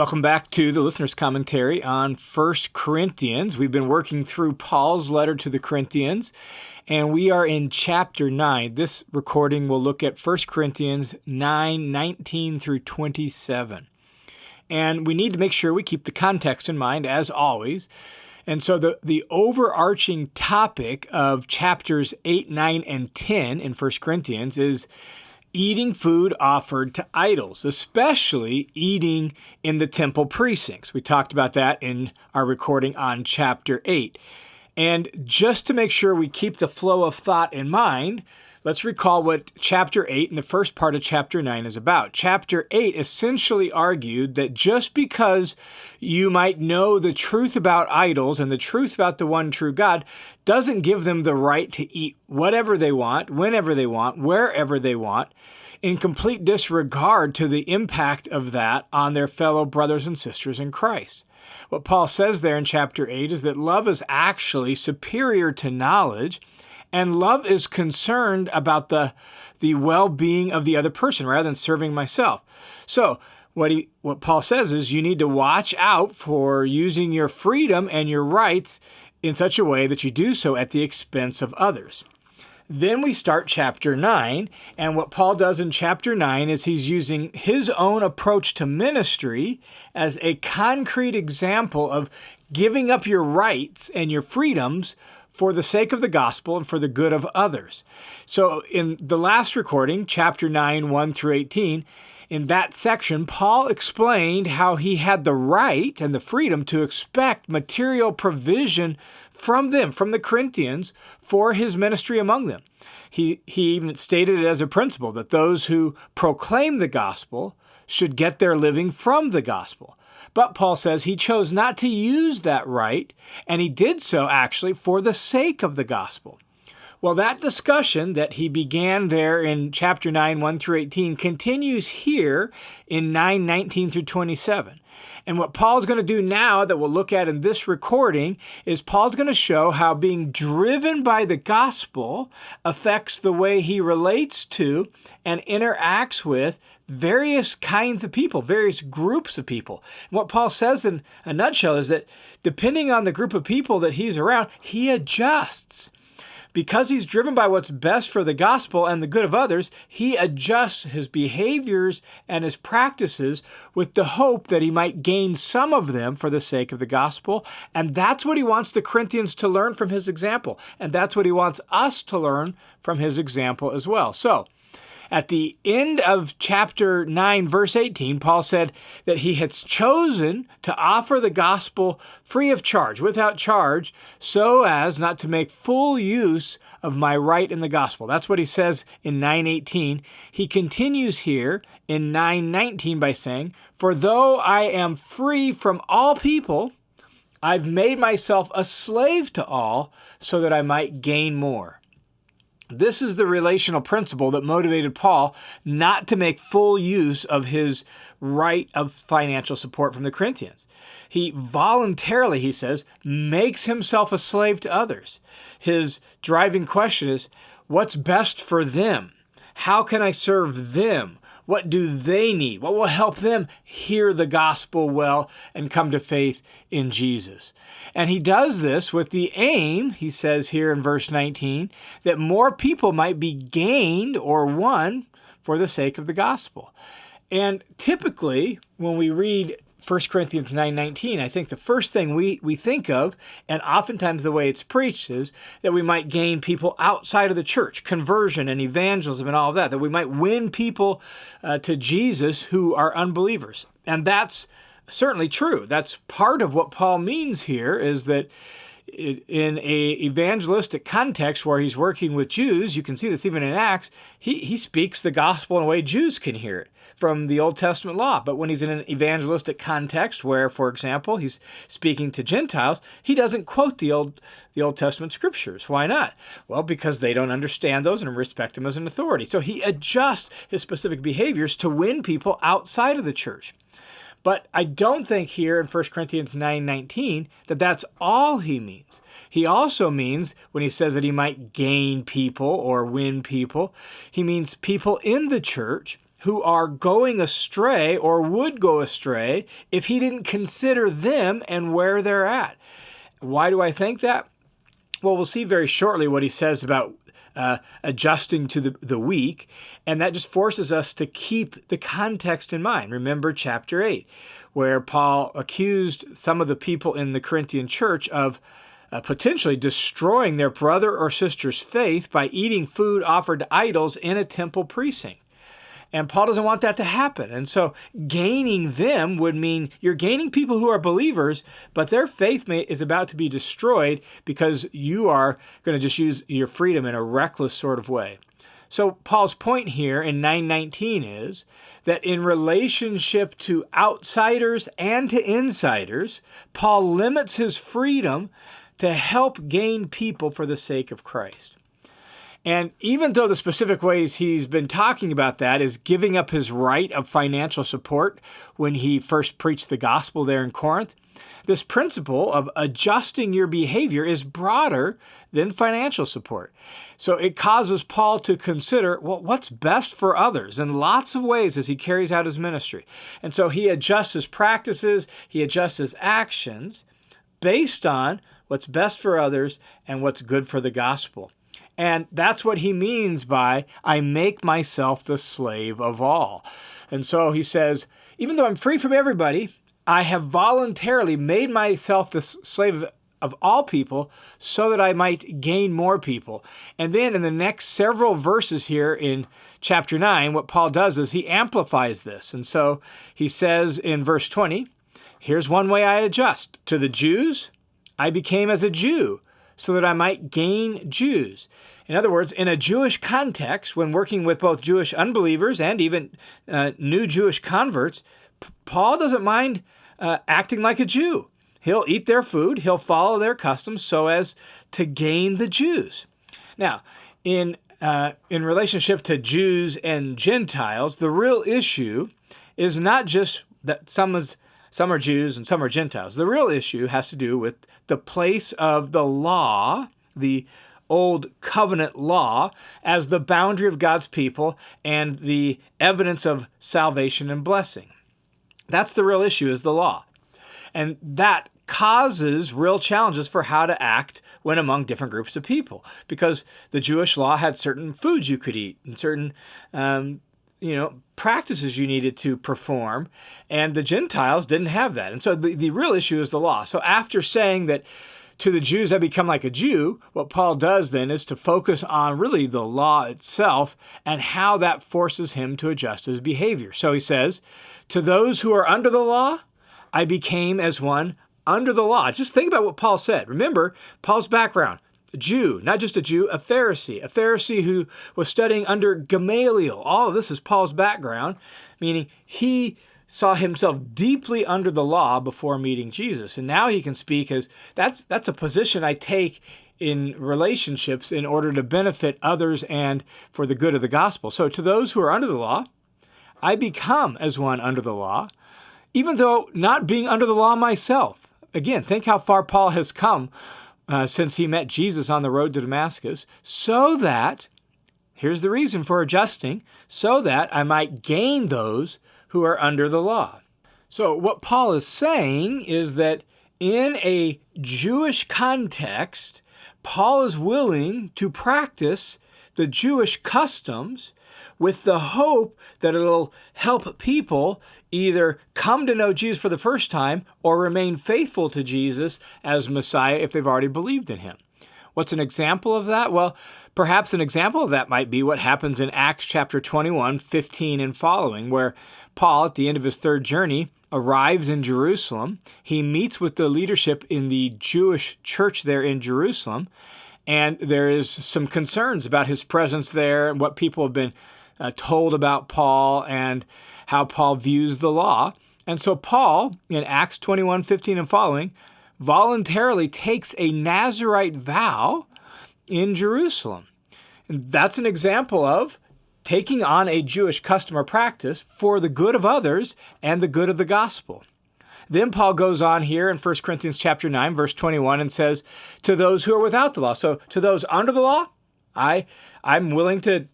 Welcome back to the listener's commentary on 1 Corinthians. We've been working through Paul's letter to the Corinthians, and we are in chapter 9. This recording will look at 1 Corinthians 9:19 through 27. And we need to make sure we keep the context in mind, as always. And so the overarching topic of chapters 8, 9, and 10 in 1 Corinthians is eating food offered to idols, especially eating in the temple precincts. We talked about that in our recording on chapter 8. And just to make sure we keep the flow of thought in mind, let's recall what chapter 8 and the first part of chapter 9 is about. Chapter 8 essentially argued that just because you might know the truth about idols and the truth about the one true God doesn't give them the right to eat whatever they want, whenever they want, wherever they want, in complete disregard to the impact of that on their fellow brothers and sisters in Christ. What Paul says there in chapter 8 is that love is actually superior to knowledge, and love is concerned about the well-being of the other person rather than serving myself. So what Paul says is you need to watch out for using your freedom and your rights in such a way that you do so at the expense of others. Then we start chapter 9, and what Paul does in chapter 9 is he's using his own approach to ministry as a concrete example of giving up your rights and your freedoms for the sake of the gospel and for the good of others. So in the last recording, chapter 9, 1 through 18, in that section, Paul explained how he had the right and the freedom to expect material provision from them, from the Corinthians, for his ministry among them. He even stated it as a principle that those who proclaim the gospel should get their living from the gospel. But Paul says he chose not to use that right, and he did so actually for the sake of the gospel. Well, that discussion that he began there in chapter 9, 1 through 18, continues here in 9, 19 through 27. And what Paul's going to do now that we'll look at in this recording is Paul's going to show how being driven by the gospel affects the way he relates to and interacts with various kinds of people, various groups of people. And what Paul says in a nutshell is that depending on the group of people that he's around, he adjusts. Because he's driven by what's best for the gospel and the good of others, he adjusts his behaviors and his practices with the hope that he might gain some of them for the sake of the gospel. And that's what he wants the Corinthians to learn from his example. And that's what he wants us to learn from his example as well. So, at the end of chapter 9, verse 18, Paul said that he had chosen to offer the gospel free of charge, without charge, so as not to make full use of my right in the gospel. That's what he says in 9:18. He continues here in 9:19 by saying, "For though I am free from all people, I've made myself a slave to all so that I might gain more." This is the relational principle that motivated Paul not to make full use of his right of financial support from the Corinthians. He voluntarily, he says, makes himself a slave to others. His driving question is, what's best for them? How can I serve them? What do they need? What will help them hear the gospel well and come to faith in Jesus? And he does this with the aim, he says here in verse 19, that more people might be gained or won for the sake of the gospel. And typically, when we read 1 Corinthians 9:19, I think the first thing we think of, and oftentimes the way it's preached, is that we might gain people outside of the church, conversion and evangelism and all of that we might win people to Jesus who are unbelievers. And that's certainly true. That's part of what Paul means here, is that in a evangelistic context where he's working with Jews, you can see this even in Acts, he speaks the gospel in a way Jews can hear it from the Old Testament law. But when he's in an evangelistic context where, for example, he's speaking to Gentiles, he doesn't quote the Old Testament scriptures. Why not? Well, because they don't understand those and respect him as an authority. So he adjusts his specific behaviors to win people outside of the church. But I don't think here in 1 Corinthians 9:19 that that's all he means. He also means, when he says that he might gain people or win people, he means people in the church who are going astray or would go astray if he didn't consider them and where they're at. Why do I think that? Well, we'll see very shortly what he says about adjusting to the weak, and that just forces us to keep the context in mind. Remember chapter 8, where Paul accused some of the people in the Corinthian church of potentially destroying their brother or sister's faith by eating food offered to idols in a temple precinct. And Paul doesn't want that to happen. And so gaining them would mean you're gaining people who are believers, but their faith is about to be destroyed because you are going to just use your freedom in a reckless sort of way. So Paul's point here in 9:19 is that in relationship to outsiders and to insiders, Paul limits his freedom to help gain people for the sake of Christ. And even though the specific ways he's been talking about that is giving up his right of financial support when he first preached the gospel there in Corinth, this principle of adjusting your behavior is broader than financial support. So it causes Paul to consider, well, what's best for others in lots of ways as he carries out his ministry. And so he adjusts his practices, he adjusts his actions based on what's best for others and what's good for the gospel. And that's what he means by, I make myself the slave of all. And so he says, even though I'm free from everybody, I have voluntarily made myself the slave of all people so that I might gain more people. And then in the next several verses here in chapter 9, what Paul does is he amplifies this. And so he says in verse 20, here's one way I adjust. To the Jews, I became as a Jew so that I might gain Jews. In other words, in a Jewish context, when working with both Jewish unbelievers and even new Jewish converts, Paul doesn't mind acting like a Jew. He'll eat their food, he'll follow their customs so as to gain the Jews. Now, in relationship to Jews and Gentiles, the real issue is not just that some are Jews and some are Gentiles. The real issue has to do with the place of the law, the old covenant law, as the boundary of God's people and the evidence of salvation and blessing. That's the real issue, is the law. And that causes real challenges for how to act when among different groups of people, because the Jewish law had certain foods you could eat and certain practices you needed to perform, and the Gentiles didn't have that. And so the real issue is the law. So after saying that to the Jews I become like a Jew, what Paul does then is to focus on really the law itself and how that forces him to adjust his behavior. So he says, to those who are under the law, I became as one under the law. Just think about what Paul said. Remember, Paul's background, a Jew, not just a Jew, a Pharisee who was studying under Gamaliel. All of this is Paul's background, meaning he saw himself deeply under the law before meeting Jesus. And now he can speak as, that's a position I take in relationships in order to benefit others and for the good of the gospel. So to those who are under the law, I become as one under the law, even though not being under the law myself. Again, think how far Paul has come since he met Jesus on the road to Damascus, so that, here's the reason for adjusting, so that I might gain those who are under the law. So what Paul is saying is that in a Jewish context, Paul is willing to practice the Jewish customs with the hope that it'll help people either come to know Jesus for the first time or remain faithful to Jesus as Messiah if they've already believed in him. What's an example of that? Well, perhaps an example of that might be what happens in Acts chapter 21, 15 and following, where Paul, at the end of his third journey, arrives in Jerusalem. He meets with the leadership in the Jewish church there in Jerusalem, and there is some concerns about his presence there and what people have been told about Paul and how Paul views the law. And so Paul, in Acts 21, 15 and following, voluntarily takes a Nazirite vow in Jerusalem. And that's an example of taking on a Jewish custom or practice for the good of others and the good of the gospel. Then Paul goes on here in 1 Corinthians chapter 9, verse 21, and says, to those who are without the law. So to those under the law, I'm willing to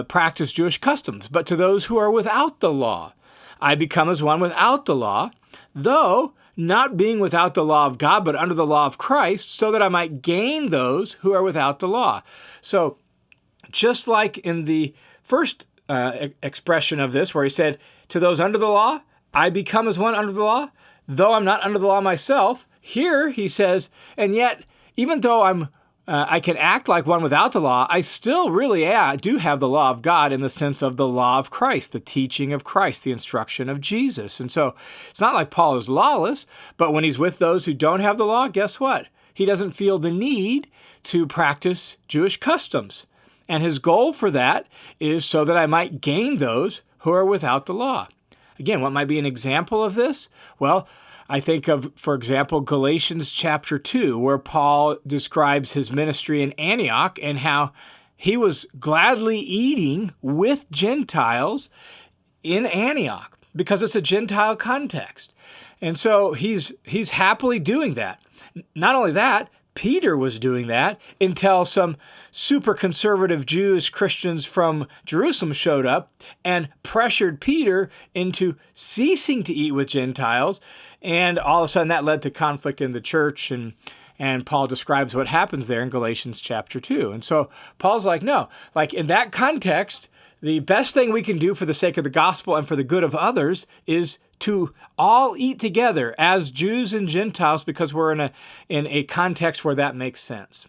practice Jewish customs. But to those who are without the law, I become as one without the law, though not being without the law of God, but under the law of Christ, so that I might gain those who are without the law. So just like in the first expression of this, where he said, to those under the law, I become as one under the law, though I'm not under the law myself. Here he says, and yet, even though I can act like one without the law, I still really do have the law of God in the sense of the law of Christ, the teaching of Christ, the instruction of Jesus. And so it's not like Paul is lawless, but when he's with those who don't have the law, guess what? He doesn't feel the need to practice Jewish customs. And his goal for that is so that I might gain those who are without the law. Again, what might be an example of this? Well, I think of, for example, Galatians chapter 2, where Paul describes his ministry in Antioch and how he was gladly eating with Gentiles in Antioch because it's a Gentile context. And so he's happily doing that. Not only that, Peter was doing that until some super conservative Jewish Christians from Jerusalem showed up and pressured Peter into ceasing to eat with Gentiles. And all of a sudden that led to conflict in the church. And Paul describes what happens there in Galatians chapter 2. And so Paul's like, no, like in that context, the best thing we can do for the sake of the gospel and for the good of others is to all eat together as Jews and Gentiles, because we're in a context where that makes sense.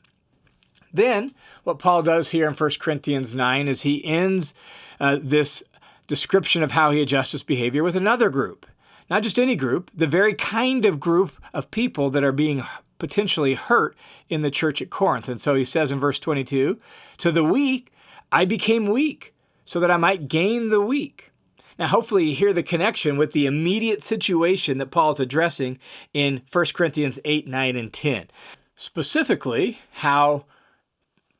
Then what Paul does here in 1 Corinthians 9 is he ends this description of how he adjusts his behavior with another group. Not just any group, the very kind of group of people that are being potentially hurt in the church at Corinth. And so he says in verse 22, to the weak, I became weak so that I might gain the weak. Now, hopefully you hear the connection with the immediate situation that Paul's addressing in 1 Corinthians 8, 9, and 10. Specifically, how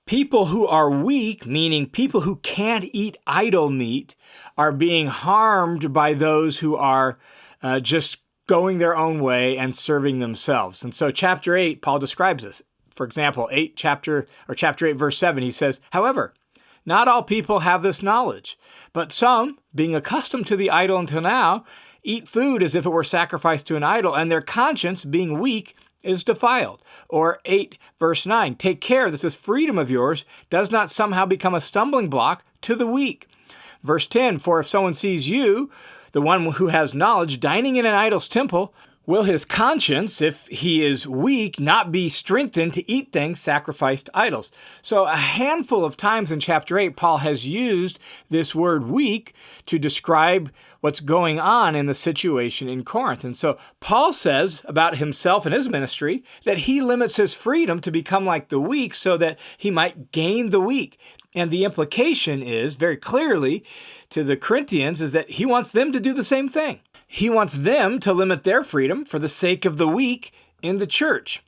people who are weak, meaning people who can't eat idol meat, are being harmed by those who are just going their own way and serving themselves. And so chapter 8, Paul describes this. For example, chapter 8, verse 7, he says, however, not all people have this knowledge, but some, being accustomed to the idol until now, eat food as if it were sacrificed to an idol, and their conscience, being weak, is defiled. Or 8, verse 9, take care that this freedom of yours does not somehow become a stumbling block to the weak. Verse 10, for if someone sees you, the one who has knowledge, dining in an idol's temple, will his conscience, if he is weak, not be strengthened to eat things sacrificed to idols? So a handful of times in chapter 8, Paul has used this word weak to describe what's going on in the situation in Corinth. And so Paul says about himself and his ministry that he limits his freedom to become like the weak so that he might gain the weak. And the implication is very clearly to the Corinthians is that he wants them to do the same thing. He wants them to limit their freedom for the sake of the weak in the church.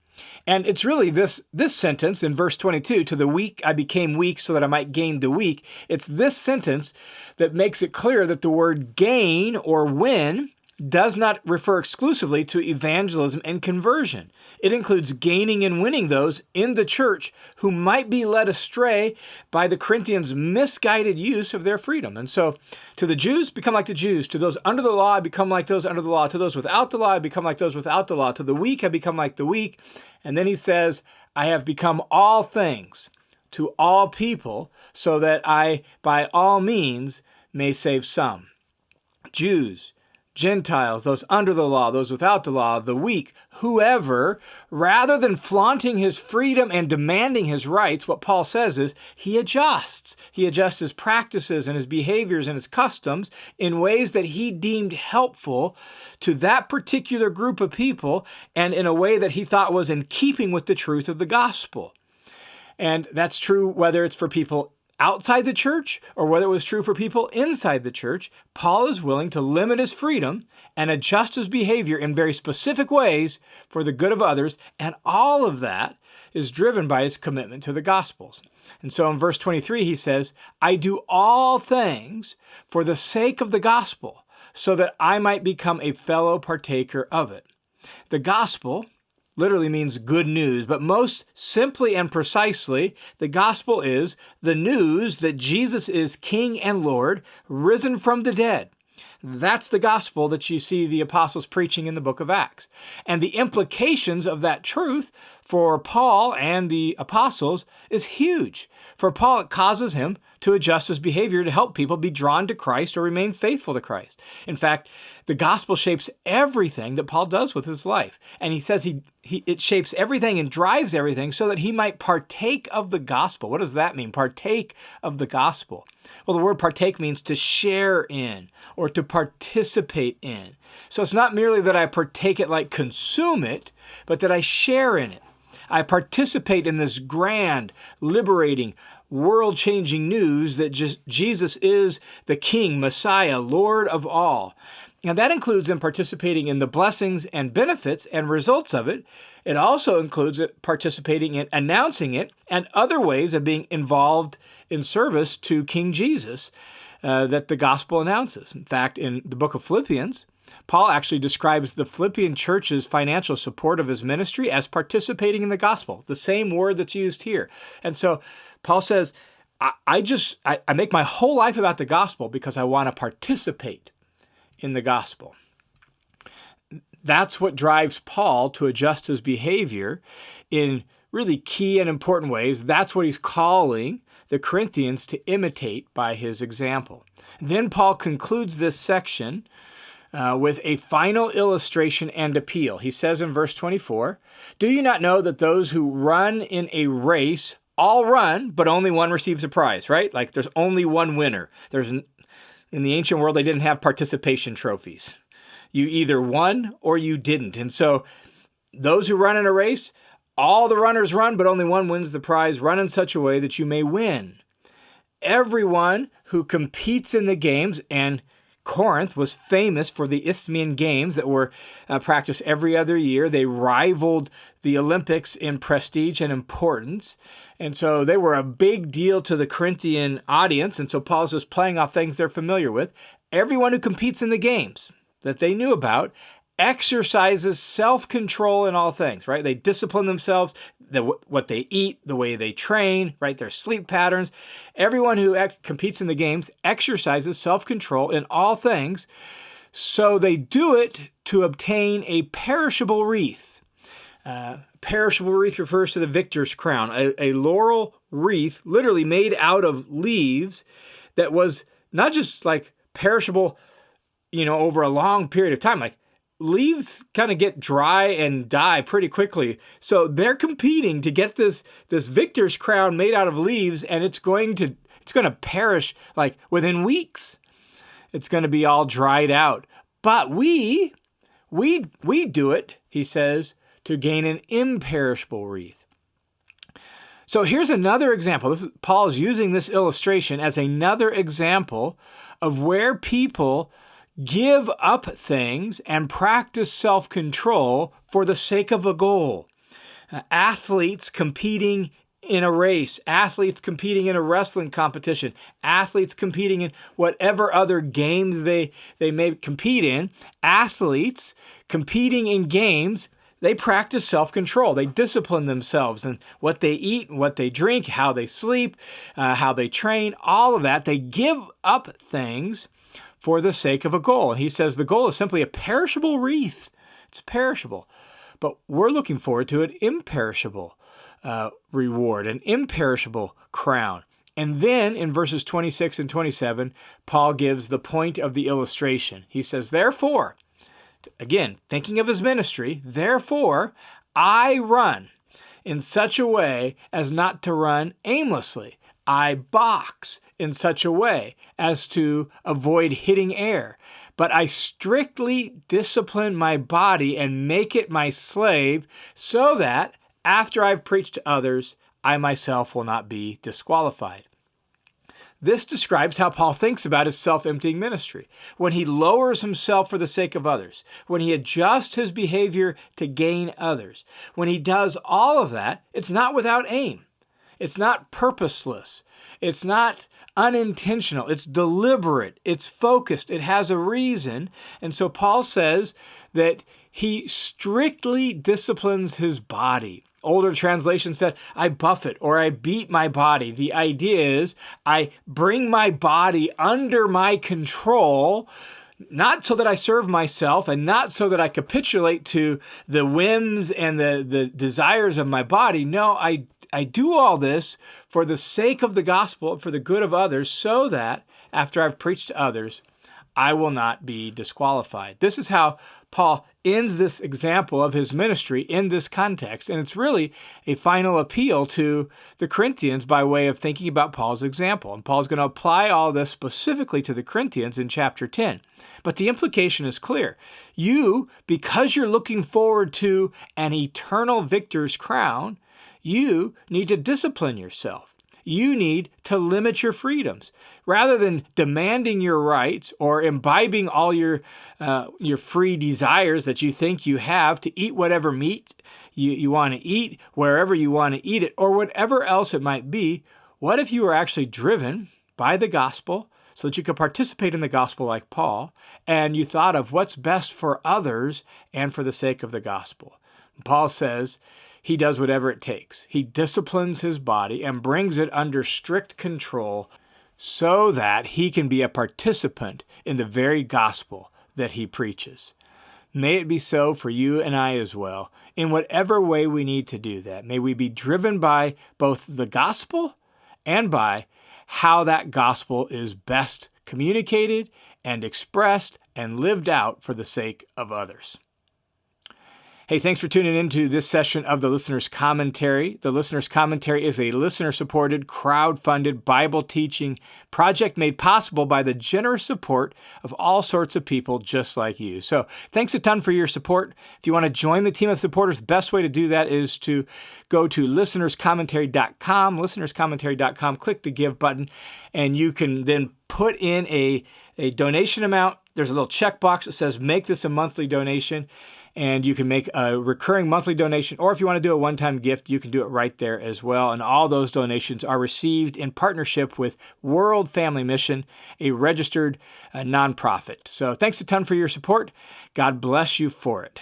And it's really this sentence in verse 22, to the weak I became weak so that I might gain the weak. It's this sentence that makes it clear that the word gain or win does not refer exclusively to evangelism and conversion. It includes gaining and winning those in the church who might be led astray by the Corinthians' misguided use of their freedom. And so to the Jews, become like the Jews. To those under the law, I become like those under the law. To those without the law, I become like those without the law. To the weak, I become like the weak. And then he says, I have become all things to all people so that I, by all means, may save some. Jews, Gentiles, those under the law, those without the law, the weak, whoever, rather than flaunting his freedom and demanding his rights, what Paul says is he adjusts. He adjusts his practices and his behaviors and his customs in ways that he deemed helpful to that particular group of people and in a way that he thought was in keeping with the truth of the gospel. And that's true whether it's for people outside the church or whether it was true for people inside the church. Paul is willing to limit his freedom and adjust his behavior in very specific ways for the good of others, and all of that is driven by his commitment to the Gospels. And so in verse 23 he says, I do all things for the sake of the gospel, so that I might become a fellow partaker of it. The gospel literally means good news, but most simply and precisely, the gospel is the news that Jesus is King and Lord, risen from the dead. That's the gospel that you see the apostles preaching in the book of Acts. And the implications of that truth for Paul and the apostles is huge. For Paul, it causes him to adjust his behavior to help people be drawn to Christ or remain faithful to Christ. In fact, the gospel shapes everything that Paul does with his life. And he says it shapes everything and drives everything so that he might partake of the gospel. What does that mean? Partake of the gospel. Well, the word partake means to share in or to participate in. So it's not merely that I partake it like consume it, but that I share in it. I participate in this grand, liberating, world-changing news that Jesus is the King, Messiah, Lord of all. And that includes in participating in the blessings and benefits and results of it. It also includes participating in announcing it and other ways of being involved in service to King Jesus that the gospel announces. In fact, in the book of Philippians, Paul actually describes the Philippian church's financial support of his ministry as participating in the gospel, the same word that's used here. And so Paul says, I make my whole life about the gospel because I want to participate in the gospel. That's what drives Paul to adjust his behavior in really key and important ways. That's what he's calling the Corinthians to imitate by his example. Then Paul concludes this section with a final illustration and appeal. He says in verse 24, "Do you not know that those who run in a race all run, but only one receives a prize," right? Like there's only one winner. In the ancient world, they didn't have participation trophies. You either won or you didn't. And so those who run in a race, all the runners run, but only one wins the prize. Run in such a way that you may win. Everyone who competes in the games, and Corinth was famous for the Isthmian Games that were practiced every other year. They rivaled the Olympics in prestige and importance. And so they were a big deal to the Corinthian audience. And so Paul's just playing off things they're familiar with. Everyone who competes in the games that they knew about exercises self-control in all things, right? They discipline themselves, what they eat, the way they train, right? Their sleep patterns. Everyone who competes in the games exercises self-control in all things. So they do it to obtain a perishable wreath. Perishable wreath refers to the victor's crown, a laurel wreath literally made out of leaves that was not just like perishable, over a long period of time. Like leaves kind of get dry and die pretty quickly. So they're competing to get this victor's crown made out of leaves, and it's going to perish like within weeks. It's going to be all dried out. But we do it, he says, to gain an imperishable wreath. So here's another example. Paul is using this illustration as another example of where people give up things and practice self-control for the sake of a goal. Athletes competing in a race, athletes competing in a wrestling competition, athletes competing in whatever other games they may compete in, athletes competing in games, they practice self-control. They discipline themselves in what they eat, what they drink, how they sleep, how they train, all of that. They give up things for the sake of a goal. And he says the goal is simply a perishable wreath. It's perishable. But we're looking forward to an imperishable reward, an imperishable crown. And then in verses 26 and 27, Paul gives the point of the illustration. He says, therefore, again, thinking of his ministry, therefore, I run in such a way as not to run aimlessly. I box in such a way as to avoid hitting air. But I strictly discipline my body and make it my slave so that after I've preached to others, I myself will not be disqualified. This describes how Paul thinks about his self-emptying ministry. When he lowers himself for the sake of others, when he adjusts his behavior to gain others, when he does all of that, it's not without aim. It's not purposeless. It's not unintentional. It's deliberate. It's focused. It has a reason. And so Paul says that he strictly disciplines his body. Older translation said, I buffet or I beat my body. The idea is I bring my body under my control, not so that I serve myself and not so that I capitulate to the whims and the desires of my body. No, I do all this for the sake of the gospel, for the good of others, so that after I've preached to others, I will not be disqualified. This is how Paul ends this example of his ministry in this context. And it's really a final appeal to the Corinthians by way of thinking about Paul's example. And Paul's going to apply all this specifically to the Corinthians in chapter 10. But the implication is clear. You, because you're looking forward to an eternal victor's crown, you need to discipline yourself. You need to limit your freedoms. Rather than demanding your rights or imbibing all your free desires that you think you have to eat whatever meat you want to eat, wherever you want to eat it, or whatever else it might be, what if you were actually driven by the gospel so that you could participate in the gospel like Paul, and you thought of what's best for others and for the sake of the gospel? Paul says, he does whatever it takes. He disciplines his body and brings it under strict control so that he can be a participant in the very gospel that he preaches. May it be so for you and I as well. In whatever way we need to do that, may we be driven by both the gospel and by how that gospel is best communicated and expressed and lived out for the sake of others. Hey, thanks for tuning into this session of the Listener's Commentary. The Listener's Commentary is a listener-supported, crowd-funded Bible teaching project made possible by the generous support of all sorts of people just like you. So thanks a ton for your support. If you want to join the team of supporters, the best way to do that is to go to listenerscommentary.com, listenerscommentary.com, click the Give button, and you can then put in a donation amount. There's a little checkbox that says, make this a monthly donation. And you can make a recurring monthly donation, or if you want to do a one-time gift, you can do it right there as well. And all those donations are received in partnership with World Family Mission, a registered nonprofit. So thanks a ton for your support. God bless you for it.